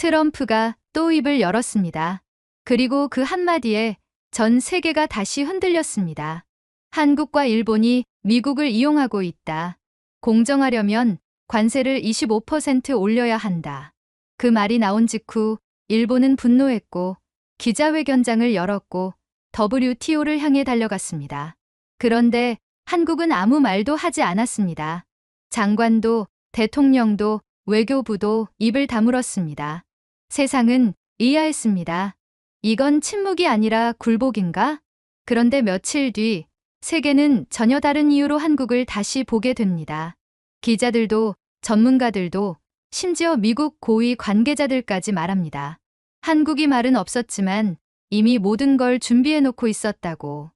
트럼프가 또 입을 열었습니다. 그리고 그 한마디에 전 세계가 다시 흔들렸습니다. 한국과 일본이 미국을 이용하고 있다. 공정하려면 관세를 25% 올려야 한다. 그 말이 나온 직후 일본은 분노했고 기자회견장을 열었고 WTO를 향해 달려갔습니다. 그런데 한국은 아무 말도 하지 않았습니다. 장관도 대통령도 외교부도 입을 다물었습니다. 세상은 의아했습니다. 이건 침묵이 아니라 굴복인가? 그런데 며칠 뒤 세계는 전혀 다른 이유로 한국을 다시 보게 됩니다. 기자들도 전문가들도 심지어 미국 고위 관계자들까지 말합니다. 한국이 말은 없었지만 이미 모든 걸 준비해 놓고 있었다고.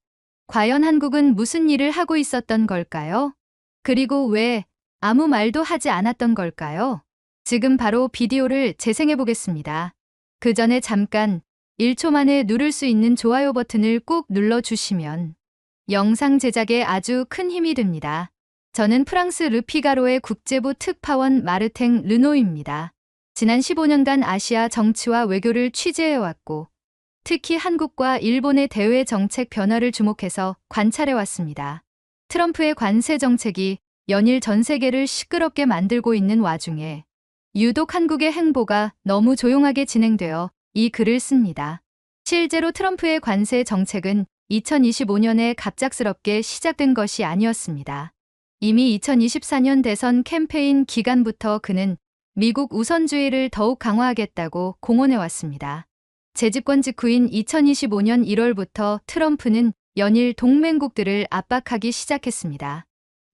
과연 한국은 무슨 일을 하고 있었던 걸까요? 그리고 왜 아무 말도 하지 않았던 걸까요? 지금 바로 비디오를 재생해 보겠습니다. 그 전에 잠깐 1초 만에 누를 수 있는 좋아요 버튼을 꾹 눌러주시면 영상 제작에 아주 큰 힘이 됩니다. 저는 프랑스 르피가로의 국제부 특파원 마르탱 르노입니다. 지난 15년간 아시아 정치와 외교를 취재해왔고 특히 한국과 일본의 대외 정책 변화를 주목해서 관찰해왔습니다. 트럼프의 관세 정책이 연일 전 세계를 시끄럽게 만들고 있는 와중에 유독 한국의 행보가 너무 조용하게 진행되어 이 글을 씁니다. 실제로 트럼프의 관세 정책은 2025년에 갑작스럽게 시작된 것이 아니었습니다. 이미 2024년 대선 캠페인 기간부터 그는 미국 우선주의를 더욱 강화하겠다고 공언해왔습니다. 재집권 직후인 2025년 1월부터 트럼프는 연일 동맹국들을 압박하기 시작했습니다.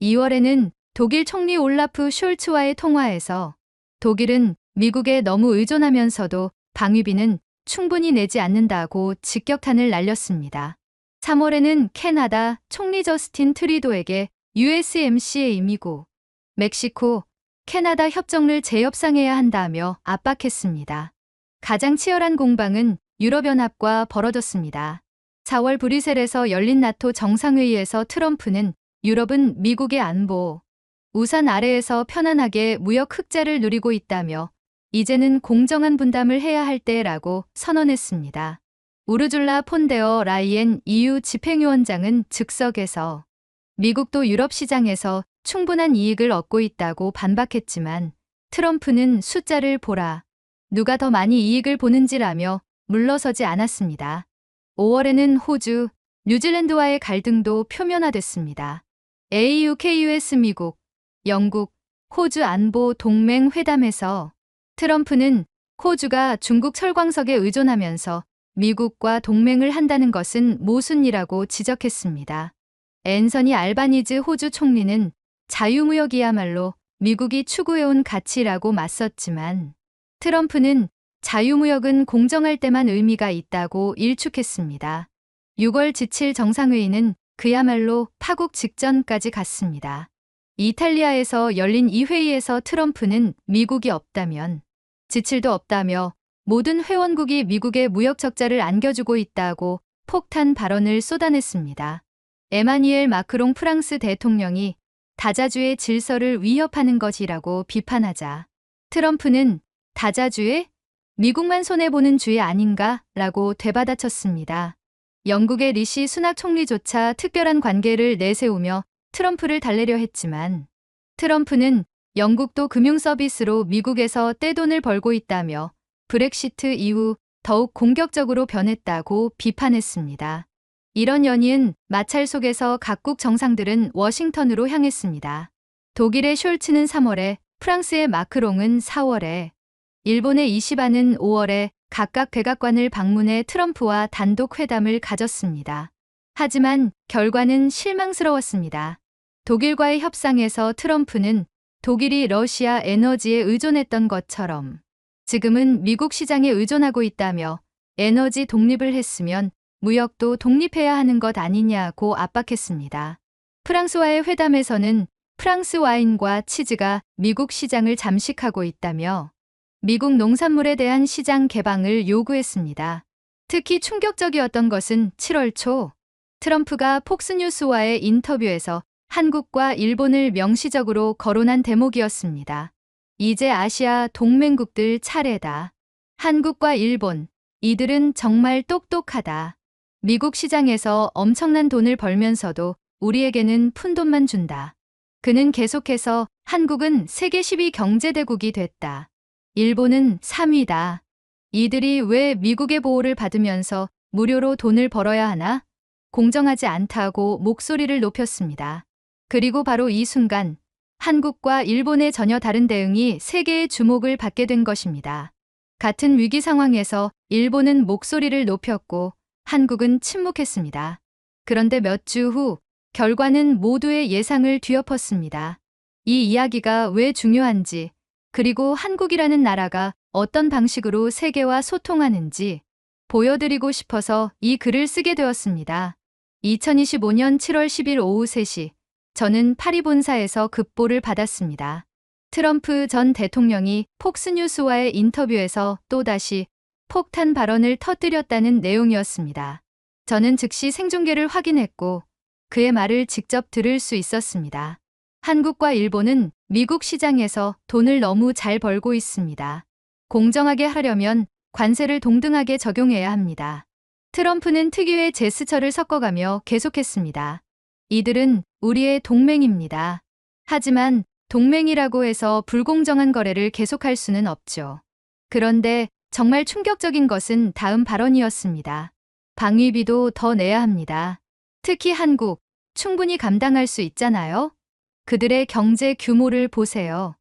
2월에는 독일 총리 올라프 숄츠와의 통화에서 독일은 미국에 너무 의존하면서도 방위비는 충분히 내지 않는다고 직격탄을 날렸습니다. 3월에는 캐나다 총리 저스틴 트리도에게 USMCA 미국, 멕시코, 캐나다 협정을 재협상해야 한다며 압박했습니다. 가장 치열한 공방은 유럽연합과 벌어졌습니다. 4월 브뤼셀에서 열린 나토 정상회의에서 트럼프는 유럽은 미국의 안보, 우산 아래에서 편안하게 무역 흑자를 누리고 있다며 이제는 공정한 분담을 해야 할 때라고 선언했습니다. 우르줄라 폰데어 라이엔 EU 집행위원장은 즉석에서 미국도 유럽 시장에서 충분한 이익을 얻고 있다고 반박했지만 트럼프는 숫자를 보라, 누가 더 많이 이익을 보는지라며 물러서지 않았습니다. 5월에는 호주, 뉴질랜드와의 갈등도 표면화됐습니다. AUKUS 미국, 영국, 호주 안보 동맹 회담에서 트럼프는 호주가 중국 철광석에 의존하면서 미국과 동맹을 한다는 것은 모순이라고 지적했습니다. 앤서니 알바니즈 호주 총리는 자유무역이야말로 미국이 추구해온 가치라고 맞섰지만 트럼프는 자유무역은 공정할 때만 의미가 있다고 일축했습니다. 6월 G7 정상회의는 그야말로 파국 직전까지 갔습니다. 이탈리아에서 열린 이 회의에서 트럼프는 미국이 없다면 G7도 없다며 모든 회원국이 미국의 무역 적자를 안겨주고 있다고 폭탄 발언을 쏟아냈습니다. 에마뉘엘 마크롱 프랑스 대통령이 다자주의 질서를 위협하는 것이라고 비판하자 트럼프는 다자주의? 미국만 손해보는 주의 아닌가? 라고 되받아쳤습니다. 영국의 리시 수낙 총리조차 특별한 관계를 내세우며 트럼프를 달래려 했지만 트럼프는 영국도 금융서비스로 미국에서 떼돈을 벌고 있다며 브렉시트 이후 더욱 공격적으로 변했다고 비판했습니다. 이런 연이은 마찰 속에서 각국 정상들은 워싱턴으로 향했습니다. 독일의 숄츠는 3월에, 프랑스의 마크롱은 4월에, 일본의 이시바는 5월에 각각 백악관을 방문해 트럼프와 단독 회담을 가졌습니다. 하지만 결과는 실망스러웠습니다. 독일과의 협상에서 트럼프는 독일이 러시아 에너지에 의존했던 것처럼 지금은 미국 시장에 의존하고 있다며 에너지 독립을 했으면 무역도 독립해야 하는 것 아니냐고 압박했습니다. 프랑스와의 회담에서는 프랑스 와인과 치즈가 미국 시장을 잠식하고 있다며 미국 농산물에 대한 시장 개방을 요구했습니다. 특히 충격적이었던 것은 7월 초 트럼프가 폭스뉴스와의 인터뷰에서 한국과 일본을 명시적으로 거론한 대목이었습니다. 이제 아시아 동맹국들 차례다. 한국과 일본, 이들은 정말 똑똑하다. 미국 시장에서 엄청난 돈을 벌면서도 우리에게는 푼돈만 준다. 그는 계속해서 한국은 세계 10위 경제대국이 됐다. 일본은 3위다. 이들이 왜 미국의 보호를 받으면서 무료로 돈을 벌어야 하나? 공정하지 않다고 목소리를 높였습니다. 그리고 바로 이 순간 한국과 일본의 전혀 다른 대응이 세계의 주목을 받게 된 것입니다. 같은 위기 상황에서 일본은 목소리를 높였고 한국은 침묵했습니다. 그런데 몇 주 후 결과는 모두의 예상을 뒤엎었습니다. 이 이야기가 왜 중요한지, 그리고 한국이라는 나라가 어떤 방식으로 세계와 소통하는지 보여드리고 싶어서 이 글을 쓰게 되었습니다. 2025년 7월 10일 오후 3시, 저는 파리 본사에서 급보를 받았습니다. 트럼프 전 대통령이 폭스뉴스와의 인터뷰에서 또다시 폭탄 발언을 터뜨렸다는 내용이었습니다. 저는 즉시 생중계를 확인했고 그의 말을 직접 들을 수 있었습니다. 한국과 일본은 미국 시장에서 돈을 너무 잘 벌고 있습니다. 공정하게 하려면 관세를 동등하게 적용해야 합니다. 트럼프는 특유의 제스처를 섞어가며 계속했습니다. 이들은 우리의 동맹입니다. 하지만 동맹이라고 해서 불공정한 거래를 계속할 수는 없죠. 그런데 정말 충격적인 것은 다음 발언이었습니다. 방위비도 더 내야 합니다. 특히 한국, 충분히 감당할 수 있잖아요? 그들의 경제 규모를 보세요.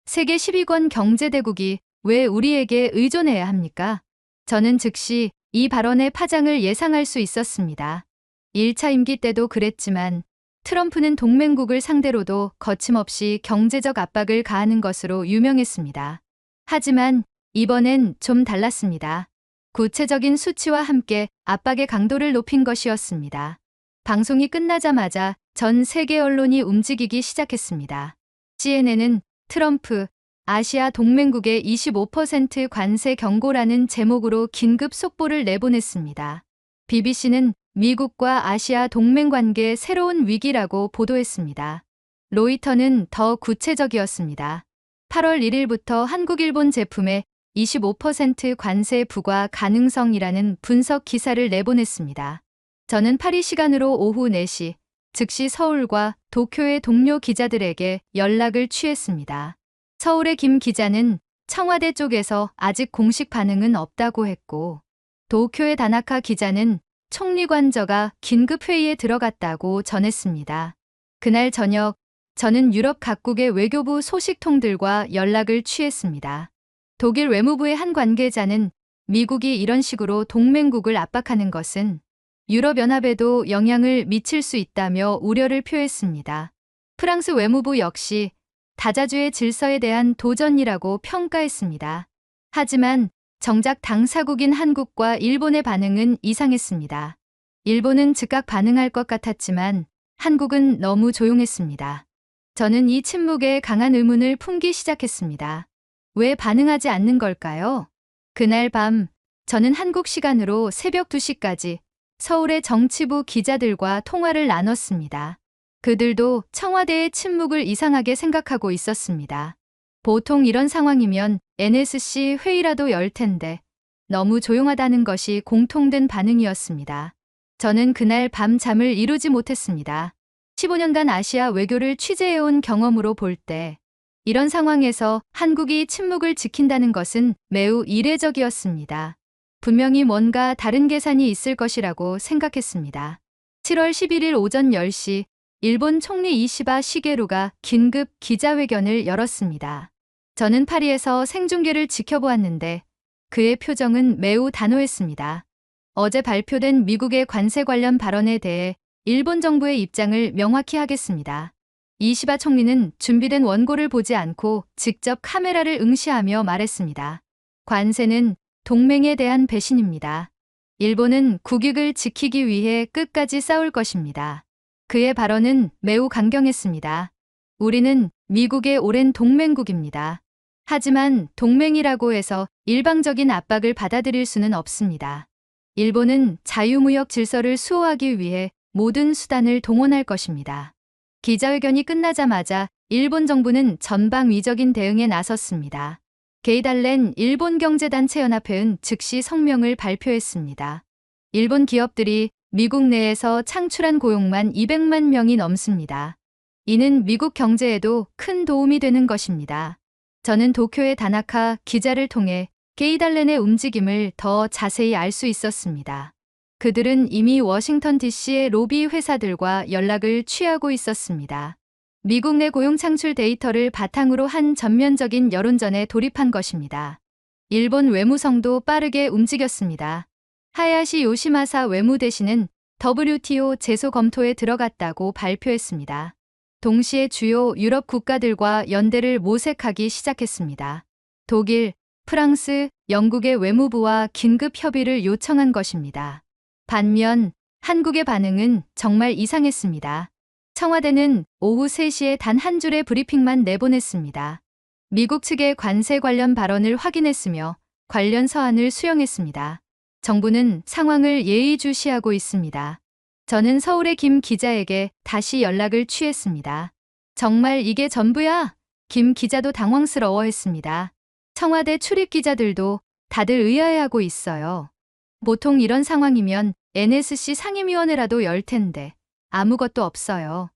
세계 10위권 경제대국이 왜 우리에게 의존해야 합니까? 저는 즉시 이 발언의 파장을 예상할 수 있었습니다. 1차 임기 때도 그랬지만 트럼프는 동맹국을 상대로도 거침없이 경제적 압박을 가하는 것으로 유명했습니다. 하지만 이번엔 좀 달랐습니다. 구체적인 수치와 함께 압박의 강도를 높인 것이었습니다. 방송이 끝나자마자 전 세계 언론이 움직이기 시작했습니다. CNN은 트럼프, 아시아 동맹국의 25% 관세 경고라는 제목으로 긴급 속보를 내보냈습니다. BBC는 미국과 아시아 동맹 관계의 새로운 위기라고 보도했습니다. 로이터는 더 구체적이었습니다. 8월 1일부터 한국 일본 제품에 25% 관세 부과 가능성이라는 분석 기사를 내보냈습니다. 저는 파리 시간으로 오후 4시, 즉시 서울과 도쿄의 동료 기자들에게 연락을 취했습니다. 서울의 김 기자는 청와대 쪽에서 아직 공식 반응은 없다고 했고, 도쿄의 다나카 기자는 총리 관저가 긴급 회의에 들어갔다고 전했습니다. 그날 저녁, 저는 유럽 각국의 외교부 소식통들과 연락을 취했습니다. 독일 외무부의 한 관계자는 미국이 이런 식으로 동맹국을 압박하는 것은 유럽연합에도 영향을 미칠 수 있다며 우려를 표했습니다. 프랑스 외무부 역시 다자주의 질서에 대한 도전이라고 평가했습니다. 하지만 정작 당사국인 한국과 일본의 반응은 이상했습니다. 일본은 즉각 반응할 것 같았지만 한국은 너무 조용했습니다. 저는 이 침묵에 강한 의문을 품기 시작했습니다. 왜 반응하지 않는 걸까요? 그날 밤, 저는 한국 시간으로 새벽 2시까지 서울의 정치부 기자들과 통화를 나눴습니다. 그들도 청와대의 침묵을 이상하게 생각하고 있었습니다. 보통 이런 상황이면 NSC 회의라도 열 텐데 너무 조용하다는 것이 공통된 반응이었습니다. 저는 그날 밤 잠을 이루지 못했습니다. 15년간 아시아 외교를 취재해온 경험으로 볼 때 이런 상황에서 한국이 침묵을 지킨다는 것은 매우 이례적이었습니다. 분명히 뭔가 다른 계산이 있을 것이라고 생각했습니다. 7월 11일 오전 10시 일본 총리 이시바 시게루가 긴급 기자회견을 열었습니다. 저는 파리에서 생중계를 지켜보았는데 그의 표정은 매우 단호했습니다. 어제 발표된 미국의 관세 관련 발언에 대해 일본 정부의 입장을 명확히 하겠습니다. 이시바 총리는 준비된 원고를 보지 않고 직접 카메라를 응시하며 말했습니다. 관세는 동맹에 대한 배신입니다. 일본은 국익을 지키기 위해 끝까지 싸울 것입니다. 그의 발언은 매우 강경했습니다. 우리는 미국의 오랜 동맹국입니다. 하지만 동맹이라고 해서 일방적인 압박을 받아들일 수는 없습니다. 일본은 자유무역 질서를 수호하기 위해 모든 수단을 동원할 것입니다. 기자회견이 끝나자마자 일본 정부는 전방위적인 대응에 나섰습니다. 게이달렌 일본경제단체연합회는 즉시 성명을 발표했습니다. 일본 기업들이 미국 내에서 창출한 고용만 200만 명이 넘습니다. 이는 미국 경제에도 큰 도움이 되는 것입니다. 저는 도쿄의 다나카 기자를 통해 게이달렌의 움직임을 더 자세히 알 수 있었습니다. 그들은 이미 워싱턴 DC의 로비 회사들과 연락을 취하고 있었습니다. 미국 내 고용 창출 데이터를 바탕으로 한 전면적인 여론전에 돌입한 것입니다. 일본 외무성도 빠르게 움직였습니다. 하야시 요시마사 외무대신은 WTO 제소 검토에 들어갔다고 발표했습니다. 동시에 주요 유럽 국가들과 연대를 모색하기 시작했습니다. 독일, 프랑스, 영국의 외무부와 긴급 협의를 요청한 것입니다. 반면 한국의 반응은 정말 이상했습니다. 청와대는 오후 3시에 단 한 줄의 브리핑만 내보냈습니다. 미국 측의 관세 관련 발언을 확인했으며 관련 서한을 수령했습니다. 정부는 상황을 예의주시하고 있습니다. 저는 서울의 김 기자에게 다시 연락을 취했습니다. 정말 이게 전부야? 김 기자도 당황스러워했습니다. 청와대 출입 기자들도 다들 의아해하고 있어요. 보통 이런 상황이면 NSC 상임위원회라도 열 텐데 아무것도 없어요.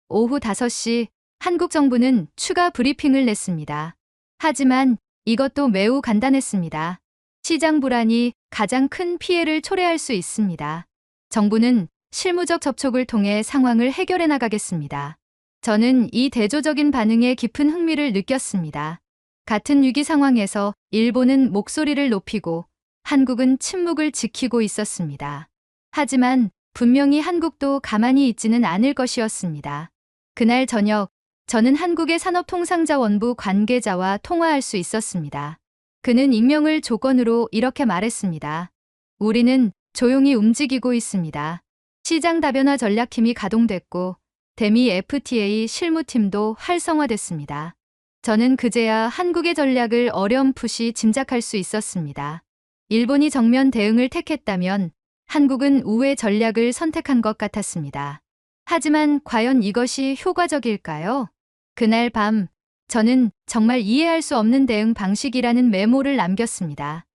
오후 5시 한국 정부는 추가 브리핑을 냈습니다. 하지만 이것도 매우 간단했습니다. 시장 불안이 가장 큰 피해를 초래할 수 있습니다. 정부는 실무적 접촉을 통해 상황을 해결해 나가겠습니다. 저는 이 대조적인 반응에 깊은 흥미를 느꼈습니다. 같은 위기 상황에서 일본은 목소리를 높이고 한국은 침묵을 지키고 있었습니다. 하지만 분명히 한국도 가만히 있지는 않을 것이었습니다. 그날 저녁, 저는 한국의 산업통상자원부 관계자와 통화할 수 있었습니다. 그는 익명을 조건으로 이렇게 말했습니다. 우리는 조용히 움직이고 있습니다. 시장 다변화 전략팀이 가동됐고 대미 FTA 실무팀도 활성화됐습니다. 저는 그제야 한국의 전략을 어렴풋이 짐작할 수 있었습니다. 일본이 정면 대응을 택했다면 한국은 우회 전략을 선택한 것 같았습니다. 하지만 과연 이것이 효과적일까요? 그날 밤 저는 정말 이해할 수 없는 대응 방식이라는 메모를 남겼습니다.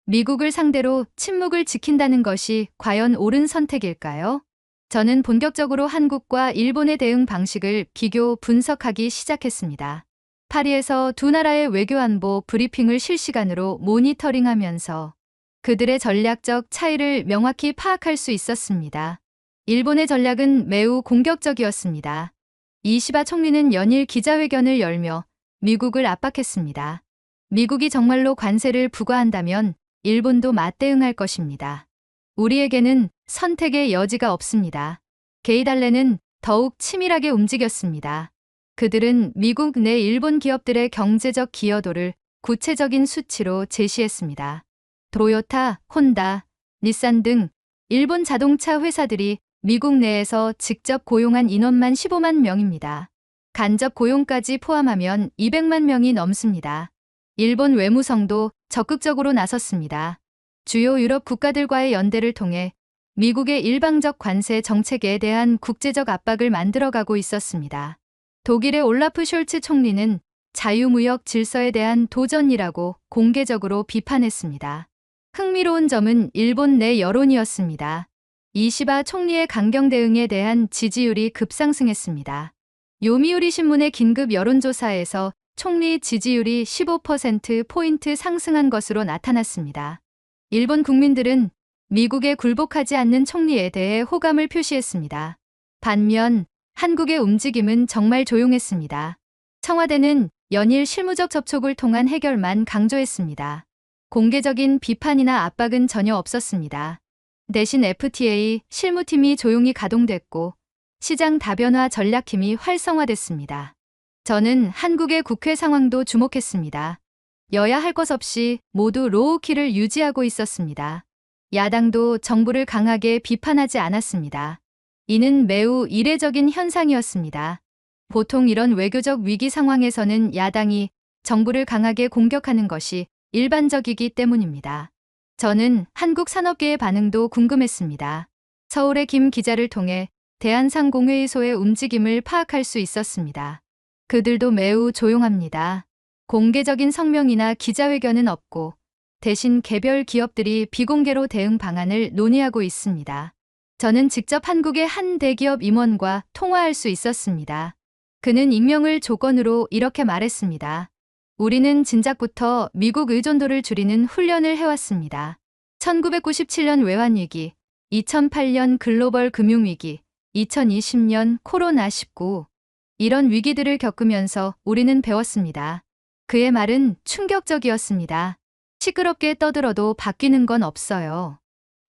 미국을 상대로 침묵을 지킨다는 것이 과연 옳은 선택일까요? 저는 본격적으로 한국과 일본의 대응 방식을 비교 분석하기 시작했습니다. 파리에서 두 나라의 외교안보 브리핑을 실시간으로 모니터링하면서 그들의 전략적 차이를 명확히 파악할 수 있었습니다. 일본의 전략은 매우 공격적이었습니다. 이시바 총리는 연일 기자회견을 열며 미국을 압박했습니다. 미국이 정말로 관세를 부과한다면 일본도 맞대응할 것입니다. 우리에게는 선택의 여지가 없습니다. 게이달렌은 더욱 치밀하게 움직였습니다. 그들은 미국 내 일본 기업들의 경제적 기여도를 구체적인 수치로 제시했습니다. 토요타, 혼다, 닛산 등 일본 자동차 회사들이 미국 내에서 직접 고용한 인원만 15만 명입니다. 간접 고용까지 포함하면 200만 명이 넘습니다. 일본 외무성도 적극적으로 나섰습니다. 주요 유럽 국가들과의 연대를 통해 미국의 일방적 관세 정책에 대한 국제적 압박을 만들어가고 있었습니다. 독일의 올라프 숄츠 총리는 자유무역 질서에 대한 도전이라고 공개적으로 비판했습니다. 흥미로운 점은 일본 내 여론이었습니다. 이시바 총리의 강경 대응에 대한 지지율이 급상승했습니다. 요미우리 신문의 긴급 여론조사에서 총리 지지율이 15%포인트 상승한 것으로 나타났습니다. 일본 국민들은 미국에 굴복하지 않는 총리에 대해 호감을 표시했습니다. 반면 한국의 움직임은 정말 조용했습니다. 청와대는 연일 실무적 접촉을 통한 해결만 강조했습니다. 공개적인 비판이나 압박은 전혀 없었습니다. 대신 FTA 실무팀이 조용히 가동됐고 시장 다변화 전략팀이 활성화됐습니다. 저는 한국의 국회 상황도 주목했습니다. 여야 할 것 없이 모두 로우키를 유지하고 있었습니다. 야당도 정부를 강하게 비판하지 않았습니다. 이는 매우 이례적인 현상이었습니다. 보통 이런 외교적 위기 상황에서는 야당이 정부를 강하게 공격하는 것이 일반적이기 때문입니다. 저는 한국 산업계의 반응도 궁금했습니다. 서울의 김 기자를 통해 대한상공회의소의 움직임을 파악할 수 있었습니다. 그들도 매우 조용합니다. 공개적인 성명이나 기자회견은 없고 대신 개별 기업들이 비공개로 대응 방안을 논의하고 있습니다. 저는 직접 한국의 한 대기업 임원과 통화할 수 있었습니다. 그는 익명을 조건으로 이렇게 말했습니다. 우리는 진작부터 미국 의존도를 줄이는 훈련을 해왔습니다. 1997년 외환위기, 2008년 글로벌 금융위기, 2020년 코로나19 이런 위기들을 겪으면서 우리는 배웠습니다. 그의 말은 충격적이었습니다. 시끄럽게 떠들어도 바뀌는 건 없어요.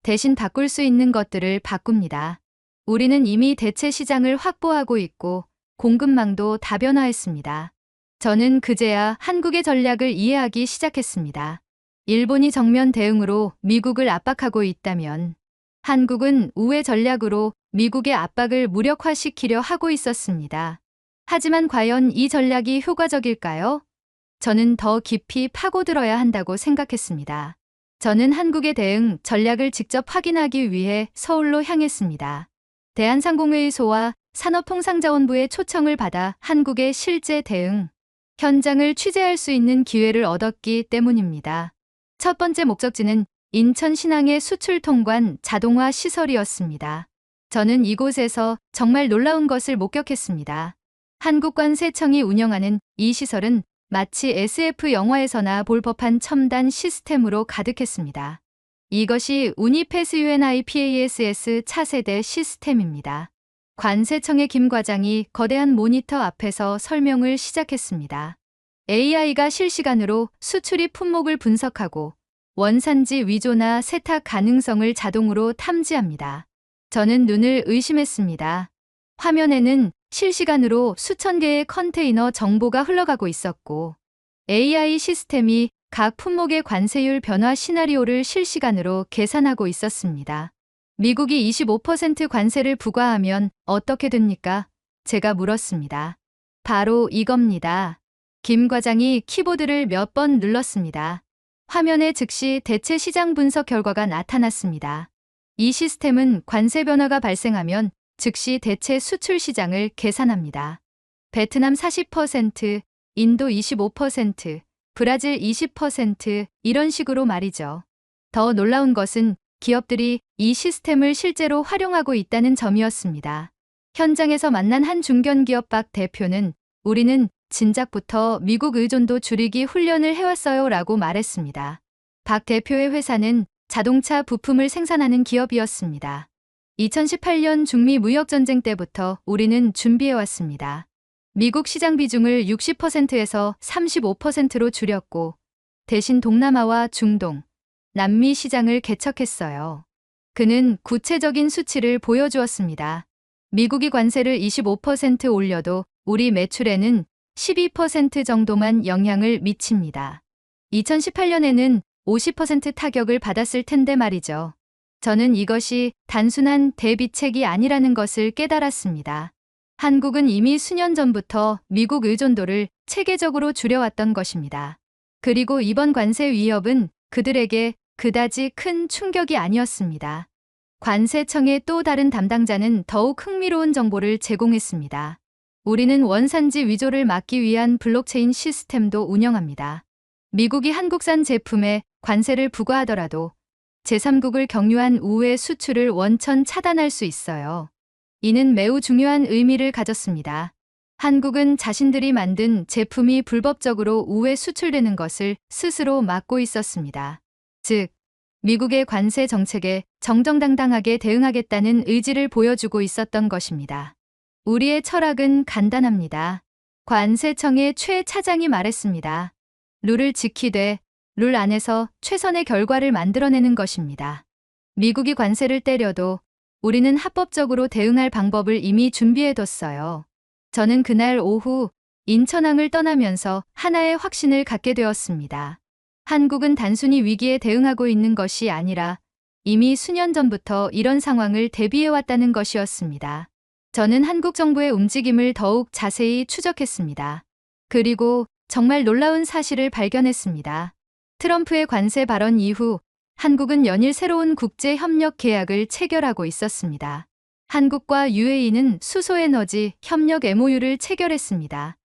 대신 바꿀 수 있는 것들을 바꿉니다. 우리는 이미 대체 시장을 확보하고 있고 공급망도 다변화했습니다. 저는 그제야 한국의 전략을 이해하기 시작했습니다. 일본이 정면 대응으로 미국을 압박하고 있다면 한국은 우회 전략으로 미국의 압박을 무력화시키려 하고 있었습니다. 하지만 과연 이 전략이 효과적일까요? 저는 더 깊이 파고들어야 한다고 생각했습니다. 저는 한국의 대응 전략을 직접 확인하기 위해 서울로 향했습니다. 대한상공회의소와 산업통상자원부의 초청을 받아 한국의 실제 대응 현장을 취재할 수 있는 기회를 얻었기 때문입니다. 첫 번째 목적지는 인천 신항의 수출 통관 자동화 시설이었습니다. 저는 이곳에서 정말 놀라운 것을 목격했습니다. 한국관세청이 운영하는 이 시설은 마치 SF 영화에서나 볼 법한 첨단 시스템으로 가득했습니다. 이것이 우니패스 UNIPASS 차세대 시스템입니다. 관세청의 김 과장이 거대한 모니터 앞에서 설명을 시작했습니다. AI가 실시간으로 수출입 품목을 분석하고 원산지 위조나 세탁 가능성을 자동으로 탐지합니다. 저는 눈을 의심했습니다. 화면에는 실시간으로 수천 개의 컨테이너 정보가 흘러가고 있었고 AI 시스템이 각 품목의 관세율 변화 시나리오를 실시간으로 계산하고 있었습니다. 미국이 25% 관세를 부과하면 어떻게 됩니까? 제가 물었습니다. 바로 이겁니다. 김 과장이 키보드를 몇 번 눌렀습니다. 화면에 즉시 대체 시장 분석 결과가 나타났습니다. 이 시스템은 관세 변화가 발생하면 즉시 대체 수출 시장을 계산합니다. 베트남 40%, 인도 25%, 브라질 20% 이런 식으로 말이죠. 더 놀라운 것은 기업들이 이 시스템을 실제로 활용하고 있다는 점이었습니다. 현장에서 만난 한 중견기업 박 대표는 우리는 진작부터 미국 의존도 줄이기 훈련을 해왔어요 라고 말했습니다. 박 대표의 회사는 자동차 부품을 생산하는 기업이었습니다. 2018년 중미 무역전쟁 때부터 우리는 준비해왔습니다. 미국 시장 비중을 60%에서 35%로 줄였고 대신 동남아와 중동, 남미 시장을 개척했어요. 그는 구체적인 수치를 보여주었습니다. 미국이 관세를 25% 올려도 우리 매출에는 12% 정도만 영향을 미칩니다. 2018년에는 50% 타격을 받았을 텐데 말이죠. 저는 이것이 단순한 대비책이 아니라는 것을 깨달았습니다. 한국은 이미 수년 전부터 미국 의존도를 체계적으로 줄여왔던 것입니다. 그리고 이번 관세 위협은 그들에게 그다지 큰 충격이 아니었습니다. 관세청의 또 다른 담당자는 더욱 흥미로운 정보를 제공했습니다. 우리는 원산지 위조를 막기 위한 블록체인 시스템도 운영합니다. 미국이 한국산 제품에 관세를 부과하더라도 제3국을 경유한 우회 수출을 원천 차단할 수 있어요. 이는 매우 중요한 의미를 가졌습니다. 한국은 자신들이 만든 제품이 불법적으로 우회 수출되는 것을 스스로 막고 있었습니다. 즉, 미국의 관세 정책에 정정당당하게 대응하겠다는 의지를 보여주고 있었던 것입니다. 우리의 철학은 간단합니다. 관세청의 최 차장이 말했습니다. 룰을 지키되 룰 안에서 최선의 결과를 만들어내는 것입니다. 미국이 관세를 때려도 우리는 합법적으로 대응할 방법을 이미 준비해뒀어요. 저는 그날 오후 인천항을 떠나면서 하나의 확신을 갖게 되었습니다. 한국은 단순히 위기에 대응하고 있는 것이 아니라 이미 수년 전부터 이런 상황을 대비해왔다는 것이었습니다. 저는 한국 정부의 움직임을 더욱 자세히 추적했습니다. 그리고 정말 놀라운 사실을 발견했습니다. 트럼프의 관세 발언 이후 한국은 연일 새로운 국제 협력 계약을 체결하고 있었습니다. 한국과 UAE는 수소에너지 협력 MOU를 체결했습니다.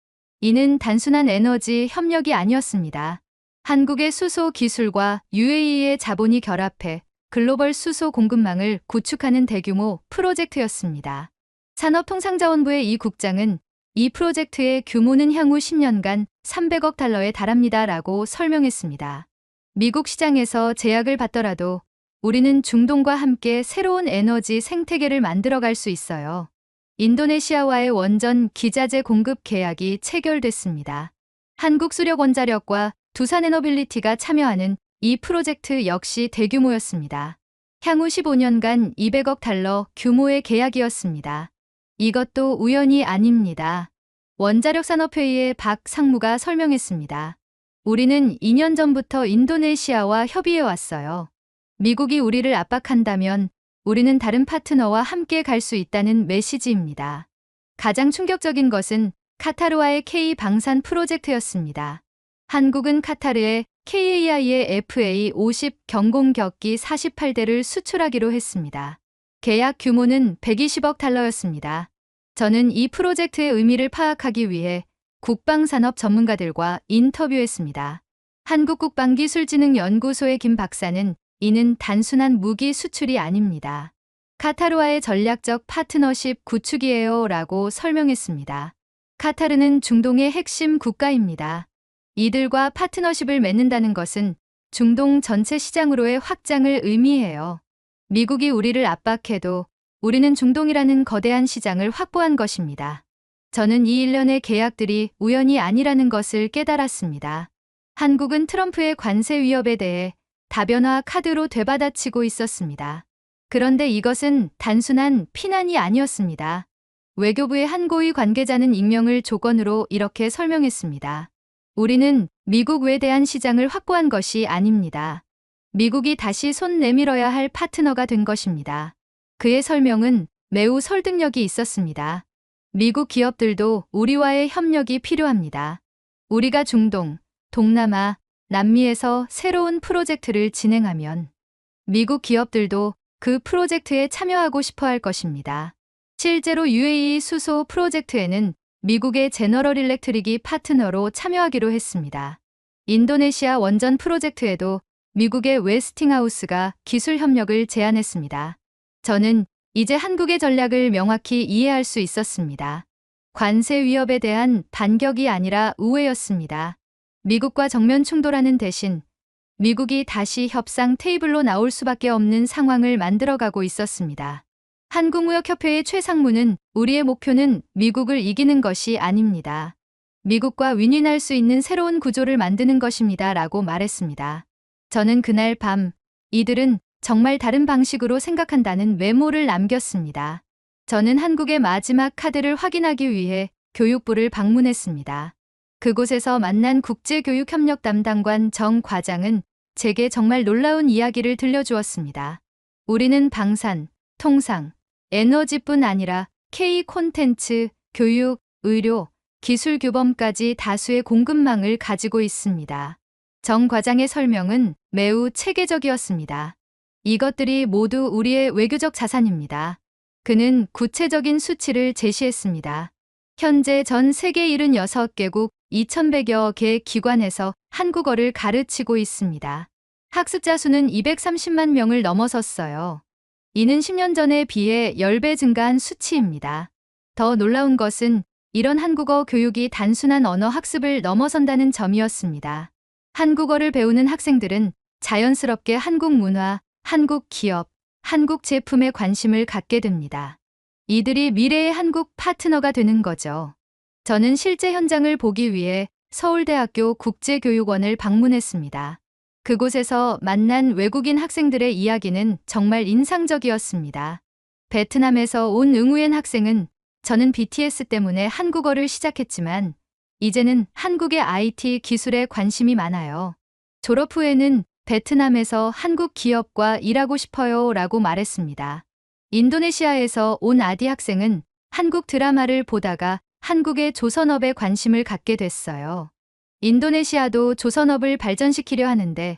이는 단순한 에너지 협력이 아니었습니다. 한국의 수소 기술과 UAE의 자본이 결합해 글로벌 수소 공급망을 구축하는 대규모 프로젝트였습니다. 산업통상자원부의 이 국장은 이 프로젝트의 규모는 향후 10년간 300억 달러에 달합니다라고 설명했습니다. 미국 시장에서 제약을 받더라도 우리는 중동과 함께 새로운 에너지 생태계를 만들어갈 수 있어요. 인도네시아와의 원전 기자재 공급 계약이 체결됐습니다. 한국수력원자력과 두산에너빌리티가 참여하는 이 프로젝트 역시 대규모였습니다. 향후 15년간 200억 달러 규모의 계약이었습니다. 이것도 우연이 아닙니다. 원자력산업회의의 박 상무가 설명했습니다. 우리는 2년 전부터 인도네시아와 협의해 왔어요. 미국이 우리를 압박한다면 우리는 다른 파트너와 함께 갈 수 있다는 메시지입니다. 가장 충격적인 것은 카타르와의 K 방산 프로젝트였습니다. 한국은 카타르에 KAI의 FA50 경공격기 48대를 수출하기로 했습니다. 계약 규모는 120억 달러였습니다. 저는 이 프로젝트의 의미를 파악하기 위해 국방산업 전문가들과 인터뷰했습니다. 한국국방기술진흥연구소의 김 박사는 이는 단순한 무기 수출이 아닙니다. 카타르와의 전략적 파트너십 구축이에요 라고 설명했습니다. 카타르는 중동의 핵심 국가입니다. 이들과 파트너십을 맺는다는 것은 중동 전체 시장으로의 확장을 의미해요. 미국이 우리를 압박해도 우리는 중동이라는 거대한 시장을 확보한 것입니다. 저는 이 일련의 계약들이 우연이 아니라는 것을 깨달았습니다. 한국은 트럼프의 관세 위협에 대해 다변화 카드로 되받아치고 있었습니다. 그런데 이것은 단순한 피난이 아니었습니다. 외교부의 한 고위 관계자는 익명을 조건으로 이렇게 설명했습니다. 우리는 미국 외대한 시장을 확보한 것이 아닙니다. 미국이 다시 손 내밀어야 할 파트너가 된 것입니다. 그의 설명은 매우 설득력이 있었습니다. 미국 기업들도 우리와의 협력이 필요합니다. 우리가 중동, 동남아, 남미에서 새로운 프로젝트를 진행하면 미국 기업들도 그 프로젝트에 참여하고 싶어 할 것입니다. 실제로 UAE 수소 프로젝트에는 미국의 제너럴 일렉트릭이 파트너로 참여하기로 했습니다. 인도네시아 원전 프로젝트에도 미국의 웨스팅하우스가 기술 협력을 제안했습니다. 저는 이제 한국의 전략을 명확히 이해할 수 있었습니다. 관세 위협에 대한 반격이 아니라 우회였습니다. 미국과 정면 충돌하는 대신 미국이 다시 협상 테이블로 나올 수밖에 없는 상황을 만들어가고 있었습니다. 한국무역협회의 최상무는 우리의 목표는 미국을 이기는 것이 아닙니다. 미국과 윈윈할 수 있는 새로운 구조를 만드는 것입니다. 라고 말했습니다. 저는 그날 밤 이들은 정말 다른 방식으로 생각한다는 메모를 남겼습니다. 저는 한국의 마지막 카드를 확인하기 위해 교육부를 방문했습니다. 그곳에서 만난 국제교육협력 담당관 정 과장은 제게 정말 놀라운 이야기를 들려주었습니다. 우리는 방산, 통상, 에너지뿐 아니라 K 콘텐츠, 교육, 의료, 기술 규범까지 다수의 공급망을 가지고 있습니다. 정 과장의 설명은 매우 체계적이었습니다. 이것들이 모두 우리의 외교적 자산입니다. 그는 구체적인 수치를 제시했습니다. 현재 전 세계 76개국 2100여 개 기관에서 한국어를 가르치고 있습니다. 학습자 수는 230만 명을 넘어섰어요. 이는 10년 전에 비해 10배 증가한 수치입니다. 더 놀라운 것은 이런 한국어 교육이 단순한 언어 학습을 넘어선다는 점이었습니다. 한국어를 배우는 학생들은 자연스럽게 한국 문화, 한국 기업, 한국 제품에 관심을 갖게 됩니다. 이들이 미래의 한국 파트너가 되는 거죠. 저는 실제 현장을 보기 위해 서울대학교 국제교육원을 방문했습니다. 그곳에서 만난 외국인 학생들의 이야기는 정말 인상적이었습니다. 베트남에서 온 응우엔 학생은 저는 BTS 때문에 한국어를 시작했지만 이제는 한국의 IT 기술에 관심이 많아요. 졸업 후에는 베트남에서 한국 기업과 일하고 싶어요 라고 말했습니다. 인도네시아에서 온 아디 학생은 한국 드라마를 보다가 한국의 조선업에 관심을 갖게 됐어요. 인도네시아도 조선업을 발전시키려 하는데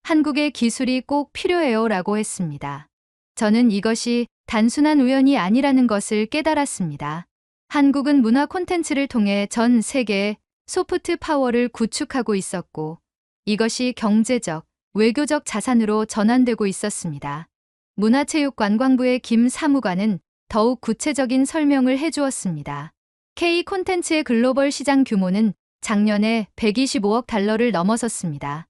한국의 기술이 꼭 필요해요 라고 했습니다. 저는 이것이 단순한 우연이 아니라는 것을 깨달았습니다. 한국은 문화 콘텐츠를 통해 전 세계에 소프트 파워를 구축하고 있었고 이것이 경제적, 외교적 자산으로 전환되고 있었습니다. 문화체육관광부의 김 사무관은 더욱 구체적인 설명을 해주었습니다. K 콘텐츠의 글로벌 시장 규모는 작년에 125억 달러를 넘어섰습니다.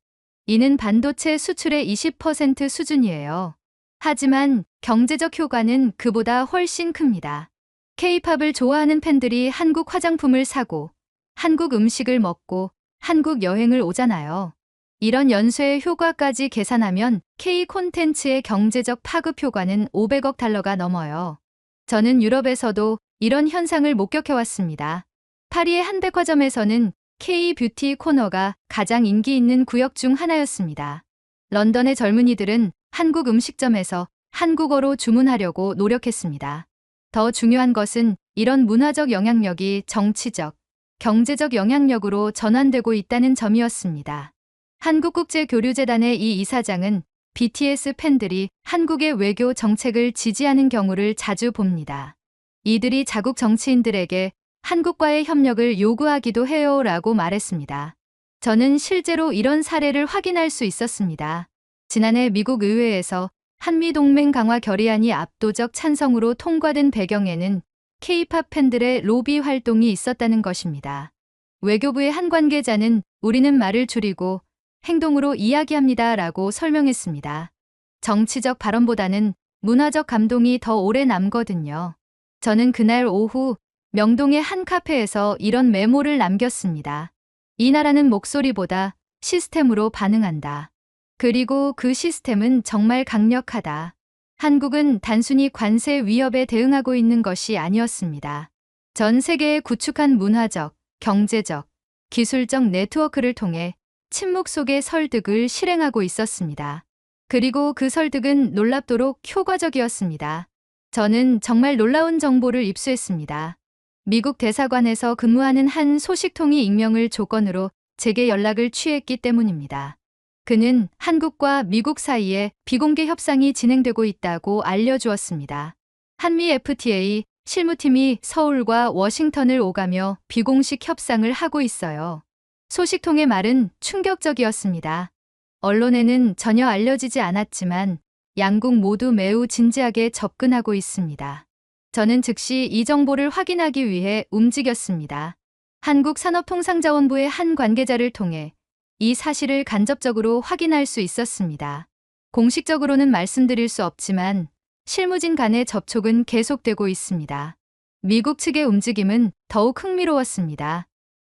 이는 반도체 수출의 20% 수준이에요. 하지만 경제적 효과는 그보다 훨씬 큽니다. K-팝을 좋아하는 팬들이 한국 화장품을 사고 한국 음식을 먹고 한국 여행을 오잖아요. 이런 연쇄의 효과까지 계산하면 K 콘텐츠의 경제적 파급 효과는 500억 달러가 넘어요. 저는 유럽에서도 이런 현상을 목격해왔습니다. 파리의 한 백화점에서는 K 뷰티 코너가 가장 인기 있는 구역 중 하나였습니다. 런던의 젊은이들은 한국 음식점에서 한국어로 주문하려고 노력했습니다. 더 중요한 것은 이런 문화적 영향력이 정치적, 경제적 영향력으로 전환되고 있다는 점이었습니다. 한국국제교류재단의 이 이사장은 BTS 팬들이 한국의 외교 정책을 지지하는 경우를 자주 봅니다. 이들이 자국 정치인들에게 한국과의 협력을 요구하기도 해요 라고 말했습니다. 저는 실제로 이런 사례를 확인할 수 있었습니다. 지난해 미국 의회에서 한미동맹 강화 결의안이 압도적 찬성으로 통과된 배경에는 K-팝 팬들의 로비 활동이 있었다는 것입니다. 외교부의 한 관계자는 우리는 말을 줄이고 행동으로 이야기합니다 라고 설명했습니다. 정치적 발언보다는 문화적 감동이 더 오래 남거든요. 저는 그날 오후 명동의 한 카페에서 이런 메모를 남겼습니다. 이 나라는 목소리보다 시스템으로 반응한다. 그리고 그 시스템은 정말 강력하다. 한국은 단순히 관세 위협에 대응하고 있는 것이 아니었습니다. 전 세계에 구축한 문화적, 경제적, 기술적 네트워크를 통해 침묵 속의 설득을 실행하고 있었습니다. 그리고 그 설득은 놀랍도록 효과적이었습니다. 저는 정말 놀라운 정보를 입수했습니다. 미국 대사관에서 근무하는 한 소식통이 익명을 조건으로 제게 연락을 취했기 때문입니다. 그는 한국과 미국 사이에 비공개 협상이 진행되고 있다고 알려주었습니다. 한미 FTA 실무팀이 서울과 워싱턴을 오가며 비공식 협상을 하고 있어요. 소식통의 말은 충격적이었습니다. 언론에는 전혀 알려지지 않았지만 양국 모두 매우 진지하게 접근하고 있습니다. 저는 즉시 이 정보를 확인하기 위해 움직였습니다. 한국산업통상자원부의 한 관계자를 통해 이 사실을 간접적으로 확인할 수 있었습니다. 공식적으로는 말씀드릴 수 없지만 실무진 간의 접촉은 계속되고 있습니다. 미국 측의 움직임은 더욱 흥미로웠습니다.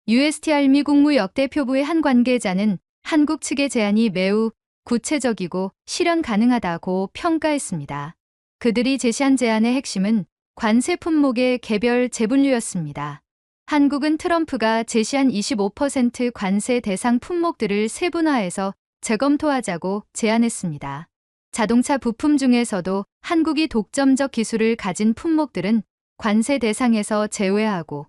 USTR 미 국무 역대표부의 한 관계자는 한국 측의 제안이 매우 구체적이고 실현 가능하다고 평가했습니다. 그들이 제시한 제안의 핵심은 관세 품목의 개별 재분류였습니다. 한국은 트럼프가 제시한 25% 관세 대상 품목들을 세분화해서 재검토하자고 제안했습니다. 자동차 부품 중에서도 한국이 독점적 기술을 가진 품목들은 관세 대상에서 제외하고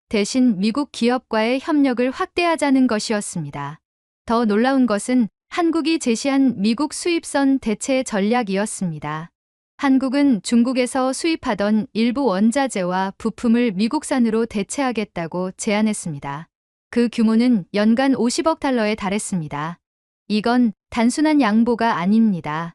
대신 미국 기업과의 협력을 확대하자는 것이었습니다. 더 놀라운 것은 한국이 제시한 미국 수입선 대체 전략이었습니다. 한국은 중국에서 수입하던 일부 원자재와 부품을 미국산으로 대체하겠다고 제안했습니다. 그 규모는 연간 50억 달러에 달했습니다. 이건 단순한 양보가 아닙니다.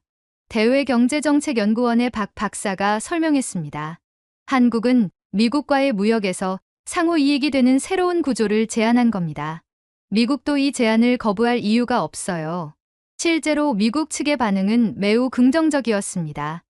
대외경제정책연구원의 박 박사가 설명했습니다. 한국은 미국과의 무역에서 상호 이익이 되는 새로운 구조를 제안한 겁니다. 미국도 이 제안을 거부할 이유가 없어요. 실제로 미국 측의 반응은 매우 긍정적이었습니다.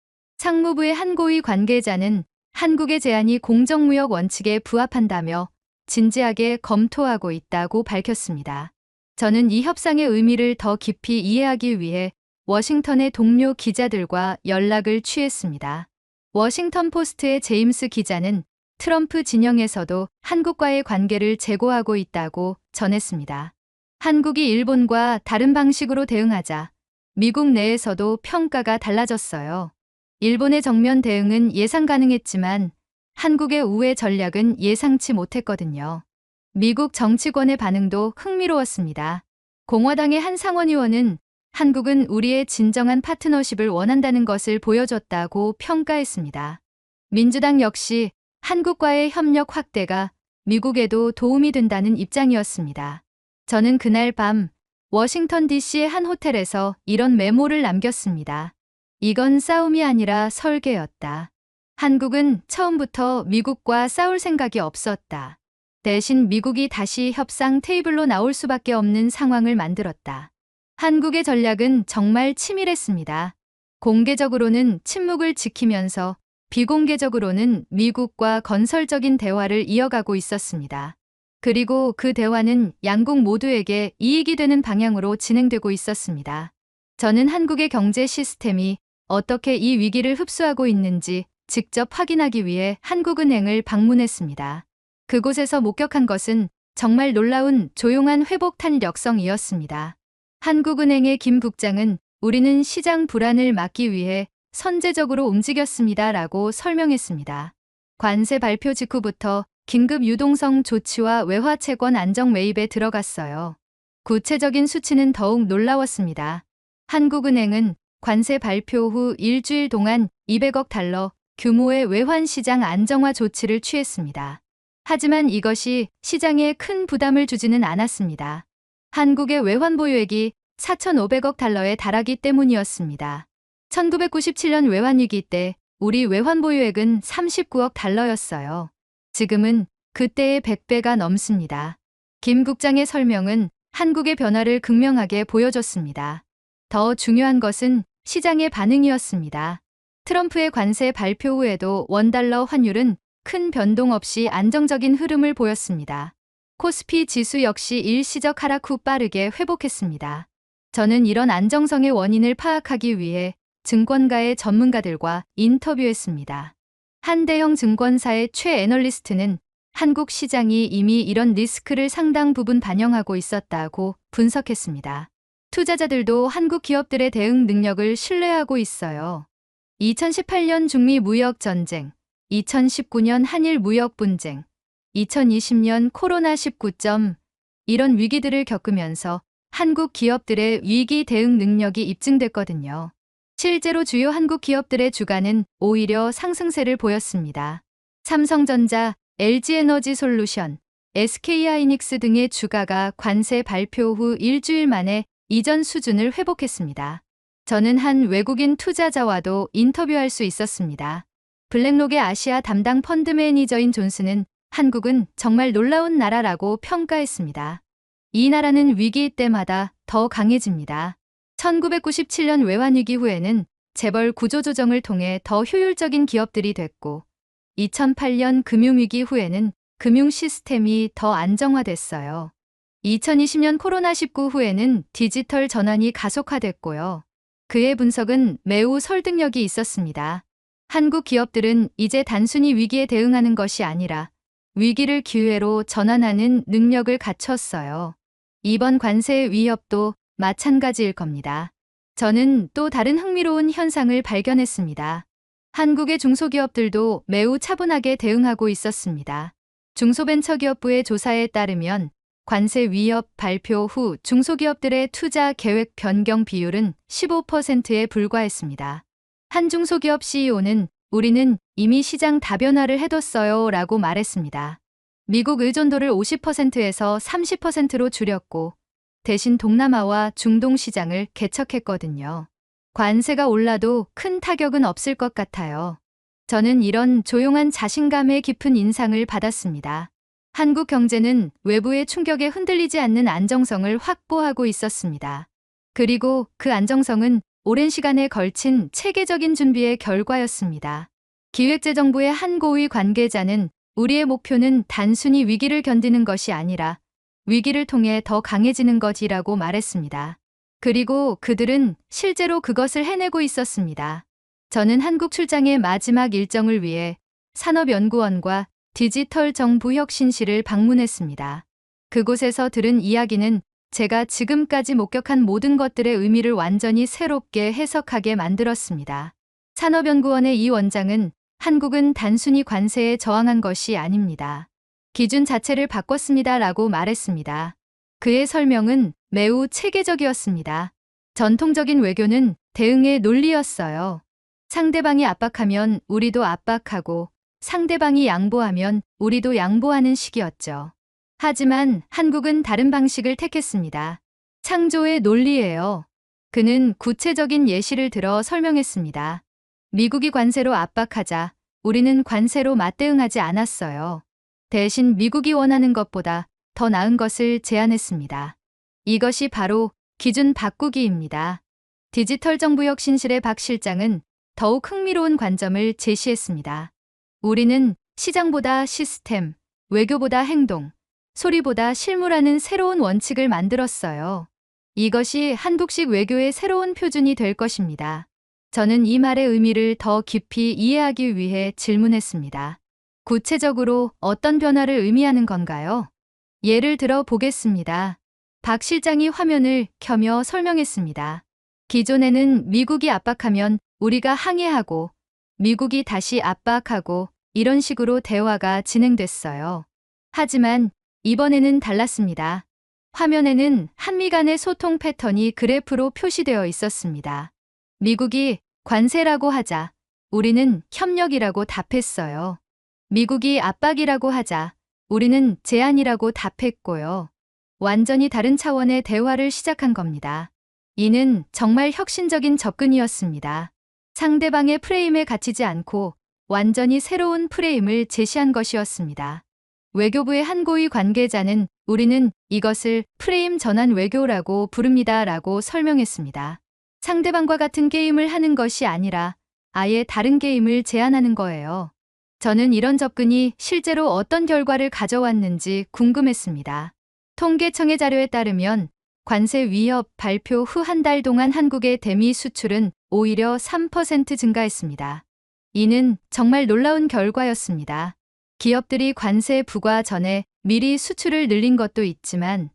상무부의 한 고위 관계자는 한국의 제안이 공정무역 원칙에 부합한다며 진지하게 검토하고 있다고 밝혔습니다. 저는 이 협상의 의미를 더 깊이 이해하기 위해 워싱턴의 동료 기자들과 연락을 취했습니다. 워싱턴 포스트의 제임스 기자는 트럼프 진영에서도 한국과의 관계를 재고하고 있다고 전했습니다. 한국이 일본과 다른 방식으로 대응하자 미국 내에서도 평가가 달라졌어요. 일본의 정면 대응은 예상 가능했지만 한국의 우회 전략은 예상치 못했거든요. 미국 정치권의 반응도 흥미로웠습니다. 공화당의 한 상원의원은 한국은 우리의 진정한 파트너십을 원한다는 것을 보여줬다고 평가했습니다. 민주당 역시 한국과의 협력 확대가 미국에도 도움이 된다는 입장이었습니다. 저는 그날 밤 워싱턴 DC의 한 호텔에서 이런 메모를 남겼습니다. 이건 싸움이 아니라 설계였다. 한국은 처음부터 미국과 싸울 생각이 없었다. 대신 미국이 다시 협상 테이블로 나올 수밖에 없는 상황을 만들었다. 한국의 전략은 정말 치밀했습니다. 공개적으로는 침묵을 지키면서 비공개적으로는 미국과 건설적인 대화를 이어가고 있었습니다. 그리고 그 대화는 양국 모두에게 이익이 되는 방향으로 진행되고 있었습니다. 저는 한국의 경제 시스템이 어떻게 이 위기를 흡수하고 있는지 직접 확인하기 위해 한국은행을 방문했습니다. 그곳에서 목격한 것은 정말 놀라운 조용한 회복 탄력성이었습니다. 한국은행의 김 국장은 우리는 시장 불안을 막기 위해 선제적으로 움직였습니다라고 설명했습니다. 관세 발표 직후부터 긴급 유동성 조치와 외화 채권 안정 매입에 들어갔어요. 구체적인 수치는 더욱 놀라웠습니다. 한국은행은 관세 발표 후 일주일 동안 200억 달러 규모의 외환 시장 안정화 조치를 취했습니다. 하지만 이것이 시장에 큰 부담을 주지는 않았습니다. 한국의 외환 보유액이 4,500억 달러에 달하기 때문이었습니다. 1997년 외환위기 때 우리 외환 보유액은 39억 달러였어요. 지금은 그때의 100배가 넘습니다. 김 국장의 설명은 한국의 변화를 극명하게 보여줬습니다. 더 중요한 것은 시장의 반응이었습니다. 트럼프의 관세 발표 후에도 원달러 환율은 큰 변동 없이 안정적인 흐름을 보였습니다. 코스피 지수 역시 일시적 하락 후 빠르게 회복했습니다. 저는 이런 안정성의 원인을 파악하기 위해 증권가의 전문가들과 인터뷰했습니다. 한 대형 증권사의 최 애널리스트는 한국 시장이 이미 이런 리스크를 상당 부분 반영하고 있었다고 분석했습니다. 투자자들도 한국 기업들의 대응 능력을 신뢰하고 있어요. 2018년 중미 무역 전쟁, 2019년 한일 무역 분쟁, 2020년 코로나19 이런 위기들을 겪으면서 한국 기업들의 위기 대응 능력이 입증됐거든요. 실제로 주요 한국 기업들의 주가는 오히려 상승세를 보였습니다. 삼성전자, LG에너지솔루션, SK하이닉스 등의 주가가 관세 발표 후 일주일 만에 이전 수준을 회복했습니다. 저는 한 외국인 투자자와도 인터뷰할 수 있었습니다. 블랙록의 아시아 담당 펀드 매니저인 존슨은 한국은 정말 놀라운 나라라고 평가했습니다. 이 나라는 위기 때마다 더 강해집니다. 1997년 외환위기 후에는 재벌 구조조정을 통해 더 효율적인 기업들이 됐고 2008년 금융위기 후에는 금융 시스템이 더 안정화됐어요. 2020년 코로나19 후에는 디지털 전환이 가속화됐고요. 그의 분석은 매우 설득력이 있었습니다. 한국 기업들은 이제 단순히 위기에 대응하는 것이 아니라 위기를 기회로 전환하는 능력을 갖췄어요. 이번 관세 위협도 마찬가지일 겁니다. 저는 또 다른 흥미로운 현상을 발견했습니다. 한국의 중소기업들도 매우 차분하게 대응하고 있었습니다. 중소벤처기업부의 조사에 따르면 관세 위협 발표 후 중소기업들의 투자 계획 변경 비율은 15%에 불과했습니다. 한 중소기업 CEO는 우리는 이미 시장 다변화를 해뒀어요 라고 말했습니다. 미국 의존도를 50%에서 30%로 줄였고 대신 동남아와 중동 시장을 개척했거든요. 관세가 올라도 큰 타격은 없을 것 같아요. 저는 이런 조용한 자신감의 깊은 인상을 받았습니다. 한국 경제는 외부의 충격에 흔들리지 않는 안정성을 확보하고 있었습니다. 그리고 그 안정성은 오랜 시간에 걸친 체계적인 준비의 결과였습니다. 기획재정부의 한 고위 관계자는 우리의 목표는 단순히 위기를 견디는 것이 아니라 위기를 통해 더 강해지는 것이라고 말했습니다. 그리고 그들은 실제로 그것을 해내고 있었습니다. 저는 한국 출장의 마지막 일정을 위해 산업연구원과 디지털 정부혁신실을 방문했습니다. 그곳에서 들은 이야기는 제가 지금까지 목격한 모든 것들의 의미를 완전히 새롭게 해석하게 만들었습니다. 산업연구원의 이 원장은 한국은 단순히 관세에 저항한 것이 아닙니다. 기준 자체를 바꿨습니다라고 말했습니다. 그의 설명은 매우 체계적이었습니다. 전통적인 외교는 대응의 논리였어요. 상대방이 압박하면 우리도 압박하고 상대방이 양보하면 우리도 양보하는 시기였죠. 하지만 한국은 다른 방식을 택했습니다. 창조의 논리예요. 그는 구체적인 예시를 들어 설명했습니다. 미국이 관세로 압박하자 우리는 관세로 맞대응하지 않았어요. 대신 미국이 원하는 것보다 더 나은 것을 제안했습니다. 이것이 바로 기준 바꾸기입니다. 디지털 정부 혁신실의 박 실장은 더욱 흥미로운 관점을 제시했습니다. 우리는 시장보다 시스템, 외교보다 행동, 소리보다 실무라는 새로운 원칙을 만들었어요. 이것이 한국식 외교의 새로운 표준이 될 것입니다. 저는 이 말의 의미를 더 깊이 이해하기 위해 질문했습니다. 구체적으로 어떤 변화를 의미하는 건가요? 예를 들어 보겠습니다. 박 실장이 화면을 켜며 설명했습니다. 기존에는 미국이 압박하면 우리가 항의하고 미국이 다시 압박하고 이런 식으로 대화가 진행됐어요. 하지만 이번에는 달랐습니다. 화면에는 한미 간의 소통 패턴이 그래프로 표시되어 있었습니다. 미국이 관세라고 하자 우리는 협력이라고 답했어요. 미국이 압박이라고 하자 우리는 제안이라고 답했고요. 완전히 다른 차원의 대화를 시작한 겁니다. 이는 정말 혁신적인 접근이었습니다. 상대방의 프레임에 갇히지 않고 완전히 새로운 프레임을 제시한 것이었습니다. 외교부의 한 고위 관계자는 우리는 이것을 프레임 전환 외교라고 부릅니다라고 설명했습니다. 상대방과 같은 게임을 하는 것이 아니라 아예 다른 게임을 제안하는 거예요. 저는 이런 접근이 실제로 어떤 결과를 가져왔는지 궁금했습니다. 통계청의 자료에 따르면 관세 위협 발표 후 한 달 동안 한국의 대미 수출은 오히려 3% 증가했습니다. 이는 정말 놀라운 결과였습니다. 기업들이 관세 부과 전에 미리 수출을 늘린 것도 있지만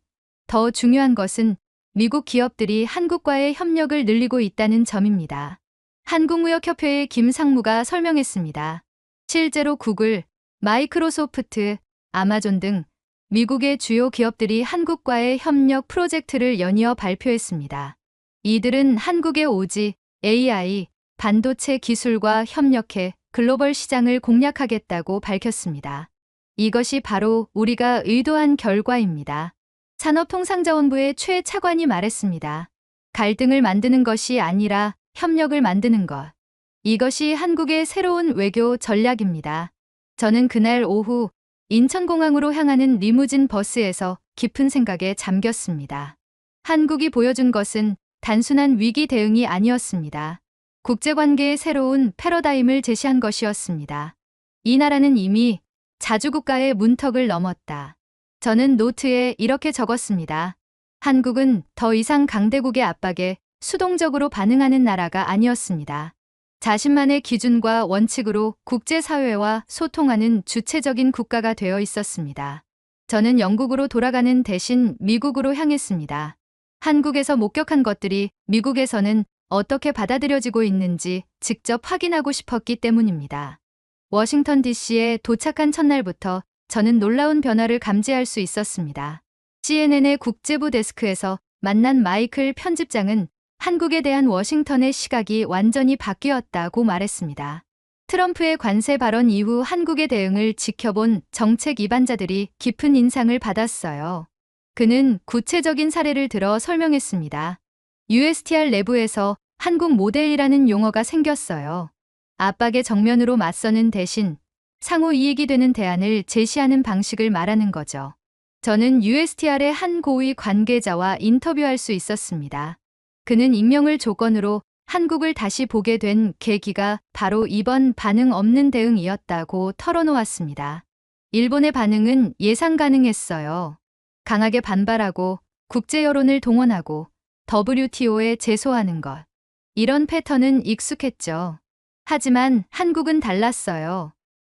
더 중요한 것은 미국 기업들이 한국과의 협력을 늘리고 있다는 점입니다. 한국무역협회의 김상무가 설명했습니다. 실제로 구글, 마이크로소프트, 아마존 등 미국의 주요 기업들이 한국과의 협력 프로젝트를 연이어 발표했습니다. 이들은 한국의 오지, AI, 반도체 기술과 협력해 글로벌 시장을 공략하겠다고 밝혔습니다. 이것이 바로 우리가 의도한 결과입니다. 산업통상자원부의 최 차관이 말했습니다. 갈등을 만드는 것이 아니라 협력을 만드는 것. 이것이 한국의 새로운 외교 전략입니다. 저는 그날 오후 인천공항으로 향하는 리무진 버스에서 깊은 생각에 잠겼습니다. 한국이 보여준 것은 단순한 위기 대응이 아니었습니다. 국제관계의 새로운 패러다임을 제시한 것이었습니다. 이 나라는 이미 자주국가의 문턱을 넘었다. 저는 노트에 이렇게 적었습니다. 한국은 더 이상 강대국의 압박에 수동적으로 반응하는 나라가 아니었습니다. 자신만의 기준과 원칙으로 국제사회와 소통하는 주체적인 국가가 되어 있었습니다. 저는 영국으로 돌아가는 대신 미국으로 향했습니다. 한국에서 목격한 것들이 미국에서는 어떻게 받아들여지고 있는지 직접 확인하고 싶었기 때문입니다. 워싱턴 DC에 도착한 첫날부터 저는 놀라운 변화를 감지할 수 있었습니다. CNN의 국제부 데스크에서 만난 마이클 편집장은 한국에 대한 워싱턴의 시각이 완전히 바뀌었다고 말했습니다. 트럼프의 관세 발언 이후 한국의 대응을 지켜본 정책 입안자들이 깊은 인상을 받았어요. 그는 구체적인 사례를 들어 설명했습니다. USTR 내부에서 한국 모델이라는 용어가 생겼어요. 압박의 정면으로 맞서는 대신 상호 이익이 되는 대안을 제시하는 방식을 말하는 거죠. 저는 USTR의 한 고위 관계자와 인터뷰할 수 있었습니다. 그는 익명을 조건으로 한국을 다시 보게 된 계기가 바로 이번 반응 없는 대응이었다고 털어놓았습니다. 일본의 반응은 예상 가능했어요. 강하게 반발하고 국제 여론을 동원하고 WTO에 제소하는 것. 이런 패턴은 익숙했죠. 하지만 한국은 달랐어요.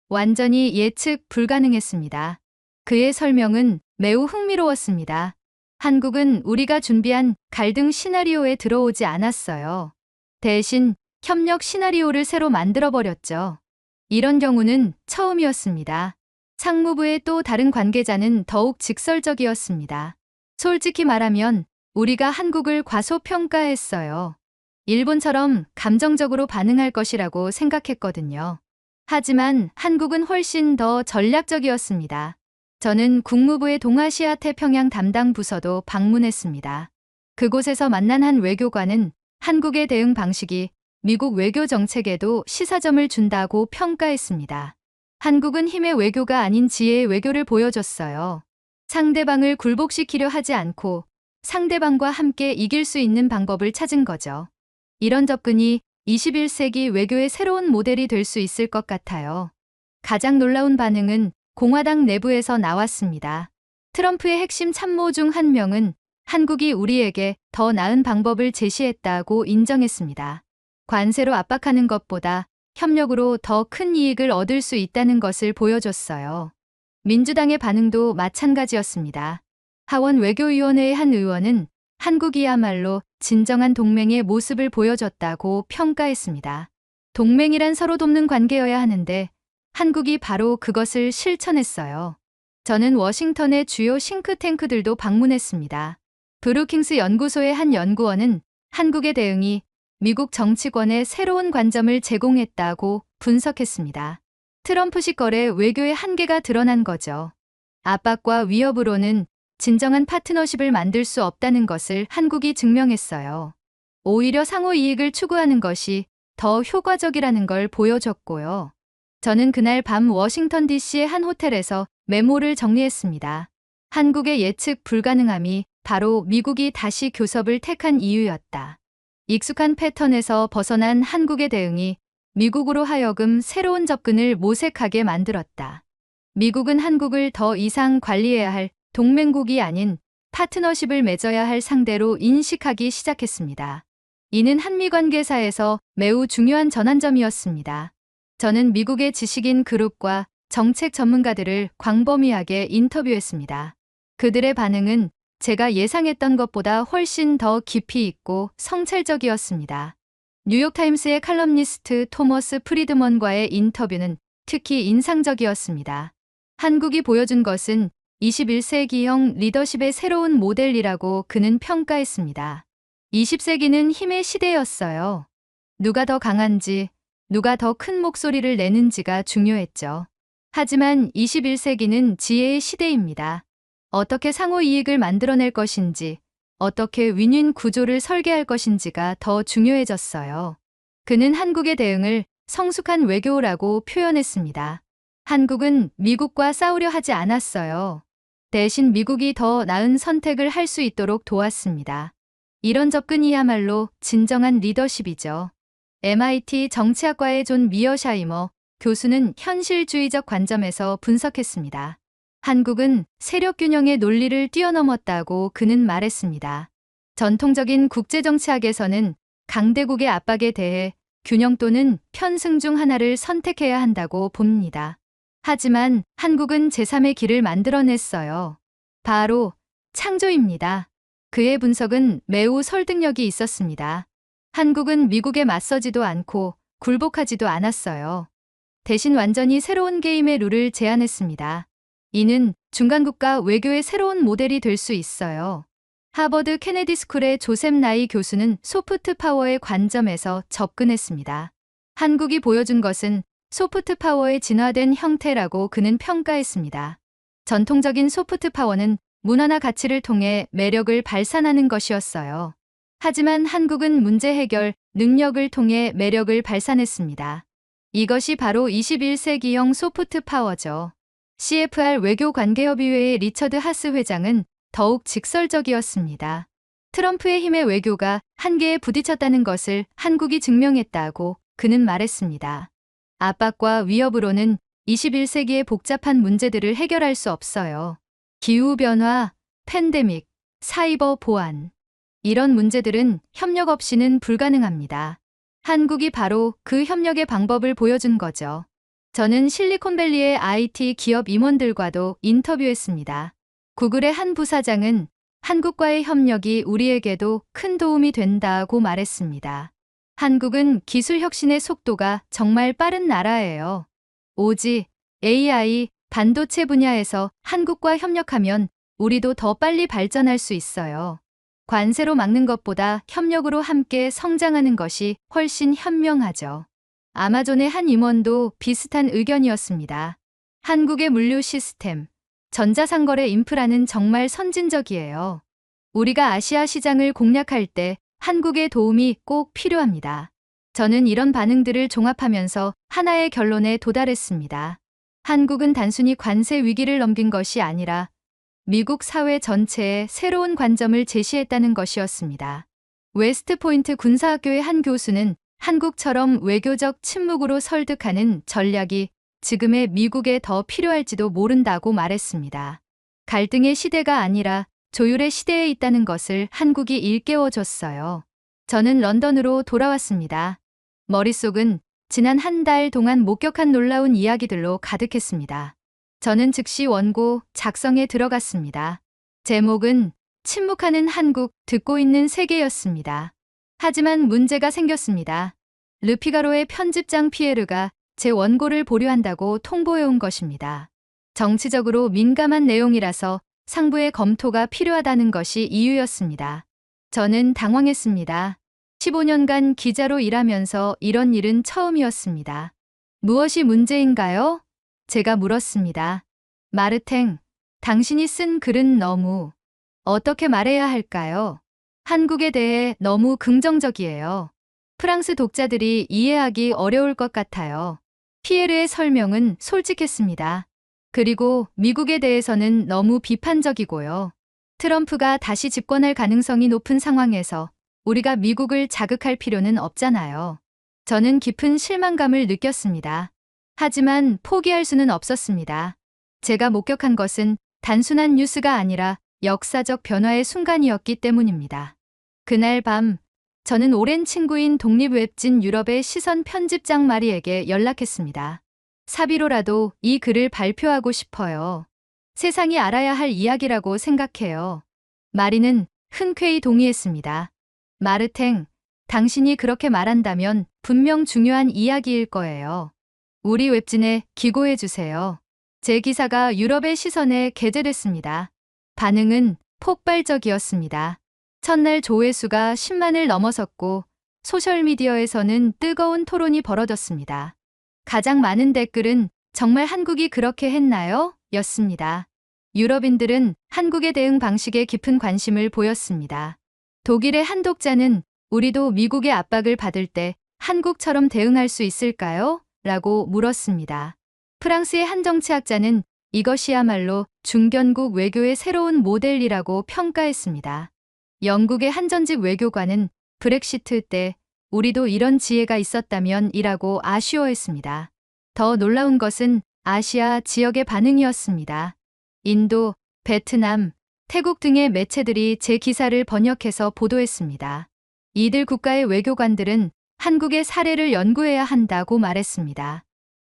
완전히 예측 불가능했습니다. 그의 설명은 매우 흥미로웠습니다. 한국은 우리가 준비한 갈등 시나리오에 들어오지 않았어요. 대신 협력 시나리오를 새로 만들어버렸죠. 이런 경우는 처음이었습니다. 상무부의 또 다른 관계자는 더욱 직설적이었습니다. 솔직히 말하면 우리가 한국을 과소평가했어요. 일본처럼 감정적으로 반응할 것이라고 생각했거든요. 하지만 한국은 훨씬 더 전략적이었습니다. 저는 국무부의 동아시아 태평양 담당 부서도 방문했습니다. 그곳에서 만난 한 외교관은 한국의 대응 방식이 미국 외교 정책에도 시사점을 준다고 평가했습니다. 한국은 힘의 외교가 아닌 지혜의 외교를 보여줬어요. 상대방을 굴복시키려 하지 않고 상대방과 함께 이길 수 있는 방법을 찾은 거죠. 이런 접근이 21세기 외교의 새로운 모델이 될 수 있을 것 같아요. 가장 놀라운 반응은 공화당 내부에서 나왔습니다. 트럼프의 핵심 참모 중 한 명은 한국이 우리에게 더 나은 방법을 제시했다고 인정했습니다. 관세로 압박하는 것보다 협력으로 더 큰 이익을 얻을 수 있다는 것을 보여줬어요. 민주당의 반응도 마찬가지였습니다. 하원 외교위원회의 한 의원은 한국이야말로 진정한 동맹의 모습을 보여줬다고 평가했습니다. 동맹이란 서로 돕는 관계여야 하는데 한국이 바로 그것을 실천했어요. 저는 워싱턴의 주요 싱크탱크들도 방문했습니다. 브루킹스 연구소의 한 연구원은 한국의 대응이 미국 정치권에 새로운 관점을 제공했다고 분석했습니다. 트럼프식 거래 외교의 한계가 드러난 거죠. 압박과 위협으로는 진정한 파트너십을 만들 수 없다는 것을 한국이 증명했어요. 오히려 상호 이익을 추구하는 것이 더 효과적이라는 걸 보여줬고요. 저는 그날 밤 워싱턴 DC의 한 호텔에서 메모를 정리했습니다. 한국의 예측 불가능함이 바로 미국이 다시 교섭을 택한 이유였다. 익숙한 패턴에서 벗어난 한국의 대응이 미국으로 하여금 새로운 접근을 모색하게 만들었다. 미국은 한국을 더 이상 관리해야 할 동맹국이 아닌 파트너십을 맺어야 할 상대로 인식하기 시작했습니다. 이는 한미 관계사에서 매우 중요한 전환점이었습니다. 저는 미국의 지식인 그룹과 정책 전문가들을 광범위하게 인터뷰했습니다. 그들의 반응은 제가 예상했던 것보다 훨씬 더 깊이 있고 성찰적이었습니다. 뉴욕타임스의 칼럼니스트 토머스 프리드먼과의 인터뷰는 특히 인상적이었습니다. 한국이 보여준 것은 21세기형 리더십의 새로운 모델이라고 그는 평가했습니다. 20세기는 힘의 시대였어요. 누가 더 강한지, 누가 더 큰 목소리를 내는지가 중요했죠. 하지만 21세기는 지혜의 시대입니다. 어떻게 상호 이익을 만들어낼 것인지, 어떻게 윈윈 구조를 설계할 것인지가 더 중요해졌어요. 그는 한국의 대응을 성숙한 외교라고 표현했습니다. 한국은 미국과 싸우려 하지 않았어요. 대신 미국이 더 나은 선택을 할 수 있도록 도왔습니다. 이런 접근이야말로 진정한 리더십이죠. MIT 정치학과의 존 미어샤이머 교수는 현실주의적 관점에서 분석했습니다. 한국은 세력균형의 논리를 뛰어넘었다고 그는 말했습니다. 전통적인 국제정치학에서는 강대국의 압박에 대해 균형 또는 편승 중 하나를 선택해야 한다고 봅니다. 하지만 한국은 제3의 길을 만들어냈어요. 바로 창조입니다. 그의 분석은 매우 설득력이 있었습니다. 한국은 미국에 맞서지도 않고 굴복하지도 않았어요. 대신 완전히 새로운 게임의 룰을 제안했습니다. 이는 중간국가 외교의 새로운 모델이 될 수 있어요. 하버드 케네디 스쿨의 조셉 나이 교수는 소프트 파워의 관점에서 접근했습니다. 한국이 보여준 것은 소프트 파워의 진화된 형태라고 그는 평가했습니다. 전통적인 소프트 파워는 문화나 가치를 통해 매력을 발산하는 것이었어요. 하지만 한국은 문제 해결, 능력을 통해 매력을 발산했습니다. 이것이 바로 21세기형 소프트 파워죠. CFR 외교관계협의회의 리처드 하스 회장은 더욱 직설적이었습니다. 트럼프의 힘의 외교가 한계에 부딪혔다는 것을 한국이 증명했다고 그는 말했습니다. 압박과 위협으로는 21세기의 복잡한 문제들을 해결할 수 없어요. 기후변화, 팬데믹, 사이버 보안. 이런 문제들은 협력 없이는 불가능합니다. 한국이 바로 그 협력의 방법을 보여준 거죠. 저는 실리콘밸리의 IT 기업 임원들과도 인터뷰했습니다. 구글의 한 부사장은 한국과의 협력이 우리에게도 큰 도움이 된다고 말했습니다. 한국은 기술 혁신의 속도가 정말 빠른 나라예요. 오지, AI, 반도체 분야에서 한국과 협력하면 우리도 더 빨리 발전할 수 있어요. 관세로 막는 것보다 협력으로 함께 성장하는 것이 훨씬 현명하죠. 아마존의 한 임원도 비슷한 의견이었습니다. 한국의 물류 시스템, 전자상거래 인프라는 정말 선진적이에요. 우리가 아시아 시장을 공략할 때 한국의 도움이 꼭 필요합니다. 저는 이런 반응들을 종합하면서 하나의 결론에 도달했습니다. 한국은 단순히 관세 위기를 넘긴 것이 아니라 미국 사회 전체에 새로운 관점을 제시했다는 것이었습니다. 웨스트포인트 군사학교의 한 교수는 한국처럼 외교적 침묵으로 설득하는 전략이 지금의 미국에 더 필요할지도 모른다고 말했습니다. 갈등의 시대가 아니라 조율의 시대에 있다는 것을 한국이 일깨워줬어요. 저는 런던으로 돌아왔습니다. 머릿속은 지난 한 달 동안 목격한 놀라운 이야기들로 가득했습니다. 저는 즉시 원고 작성에 들어갔습니다. 제목은 침묵하는 한국, 듣고 있는 세계였습니다. 하지만 문제가 생겼습니다. 르피가로의 편집장 피에르가 제 원고를 보류한다고 통보해온 것입니다. 정치적으로 민감한 내용이라서 상부의 검토가 필요하다는 것이 이유였습니다. 저는 당황했습니다. 15년간 기자로 일하면서 이런 일은 처음이었습니다. 무엇이 문제인가요? 제가 물었습니다. 마르탱, 당신이 쓴 글은 너무 어떻게 말해야 할까요? 한국에 대해 너무 긍정적이에요. 프랑스 독자들이 이해하기 어려울 것 같아요. 피에르의 설명은 솔직했습니다. 그리고 미국에 대해서는 너무 비판적이고요. 트럼프가 다시 집권할 가능성이 높은 상황에서 우리가 미국을 자극할 필요는 없잖아요. 저는 깊은 실망감을 느꼈습니다. 하지만 포기할 수는 없었습니다. 제가 목격한 것은 단순한 뉴스가 아니라 역사적 변화의 순간이었기 때문입니다. 그날 밤, 저는 오랜 친구인 독립웹진 유럽의 시선 편집장 마리에게 연락했습니다. 사비로라도 이 글을 발표하고 싶어요. 세상이 알아야 할 이야기라고 생각해요. 마리는 흔쾌히 동의했습니다. 마르탱, 당신이 그렇게 말한다면 분명 중요한 이야기일 거예요. 우리 웹진에 기고해 주세요. 제 기사가 유럽의 시선에 게재됐습니다. 반응은 폭발적이었습니다. 첫날 조회수가 10만을 넘어섰고 소셜미디어에서는 뜨거운 토론이 벌어졌습니다. 가장 많은 댓글은 정말 한국이 그렇게 했나요? 였습니다. 유럽인들은 한국의 대응 방식에 깊은 관심을 보였습니다. 독일의 한 독자는 우리도 미국의 압박을 받을 때 한국처럼 대응할 수 있을까요? 라고 물었습니다. 프랑스의 한 정치학자는 이것이야말로 중견국 외교의 새로운 모델이라고 평가했습니다. 영국의 한 전직 외교관은 브렉시트 때 우리도 이런 지혜가 있었다면 이라고 아쉬워했습니다. 더 놀라운 것은 아시아 지역의 반응이었습니다. 인도, 베트남, 태국 등의 매체들이 제 기사를 번역해서 보도했습니다. 이들 국가의 외교관들은 한국의 사례를 연구해야 한다고 말했습니다.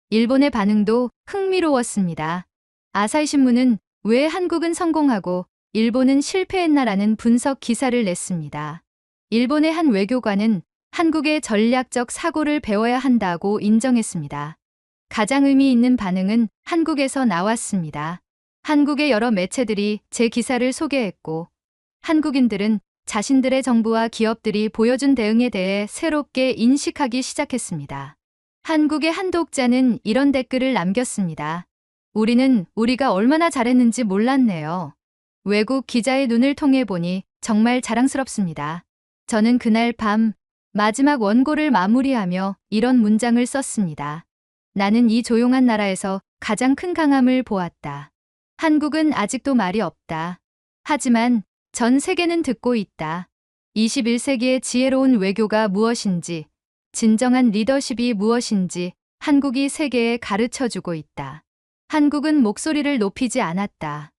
일본의 반응도 흥미로웠습니다. 아사히 신문은 왜 한국은 성공하고 일본은 실패했나라는 분석 기사를 냈습니다. 일본의 한 외교관은 한국의 전략적 사고를 배워야 한다고 인정했습니다. 가장 의미 있는 반응은 한국에서 나왔습니다. 한국의 여러 매체들이 제 기사를 소개했고, 한국인들은 자신들의 정부와 기업들이 보여준 대응에 대해 새롭게 인식하기 시작했습니다. 한국의 한 독자는 이런 댓글을 남겼습니다. 우리는 우리가 얼마나 잘했는지 몰랐네요. 외국 기자의 눈을 통해 보니 정말 자랑스럽습니다. 저는 그날 밤 마지막 원고를 마무리하며 이런 문장을 썼습니다. 나는 이 조용한 나라에서 가장 큰 강함을 보았다. 한국은 아직도 말이 없다. 하지만 전 세계는 듣고 있다. 21세기의 지혜로운 외교가 무엇인지, 진정한 리더십이 무엇인지 한국이 세계에 가르쳐주고 있다. 한국은 목소리를 높이지 않았다.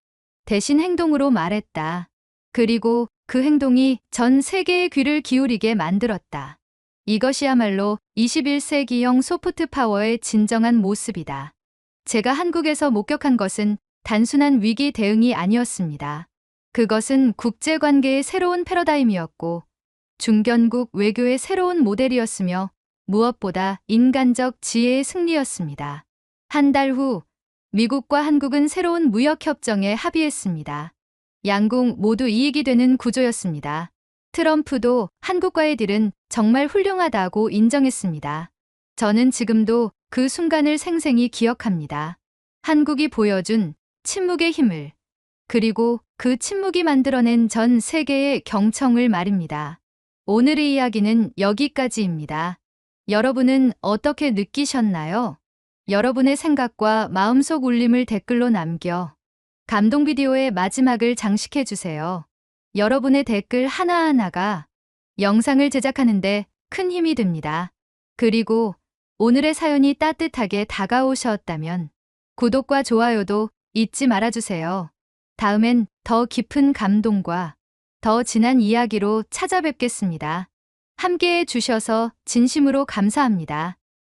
대신 행동으로 말했다. 그리고 그 행동이 전 세계의 귀를 기울이게 만들었다. 이것이야말로 21세기형 소프트 파워의 진정한 모습이다. 제가 한국에서 목격한 것은 단순한 위기 대응이 아니었습니다. 그것은 국제관계의 새로운 패러다임이었고 중견국 외교의 새로운 모델이었으며 무엇보다 인간적 지혜의 승리였습니다. 한 달 후 미국과 한국은 새로운 무역협정에 합의했습니다. 양국 모두 이익이 되는 구조였습니다. 트럼프도 한국과의 딜은 정말 훌륭하다고 인정했습니다. 저는 지금도 그 순간을 생생히 기억합니다. 한국이 보여준 침묵의 힘을, 그리고 그 침묵이 만들어낸 전 세계의 경청을 말입니다. 오늘의 이야기는 여기까지입니다. 여러분은 어떻게 느끼셨나요? 여러분의 생각과 마음속 울림을 댓글로 남겨 감동 비디오의 마지막을 장식해 주세요. 여러분의 댓글 하나하나가 영상을 제작하는데 큰 힘이 됩니다. 그리고 오늘의 사연이 따뜻하게 다가오셨다면 구독과 좋아요도 잊지 말아주세요. 다음엔 더 깊은 감동과 더 진한 이야기로 찾아뵙겠습니다. 함께해 주셔서 진심으로 감사합니다.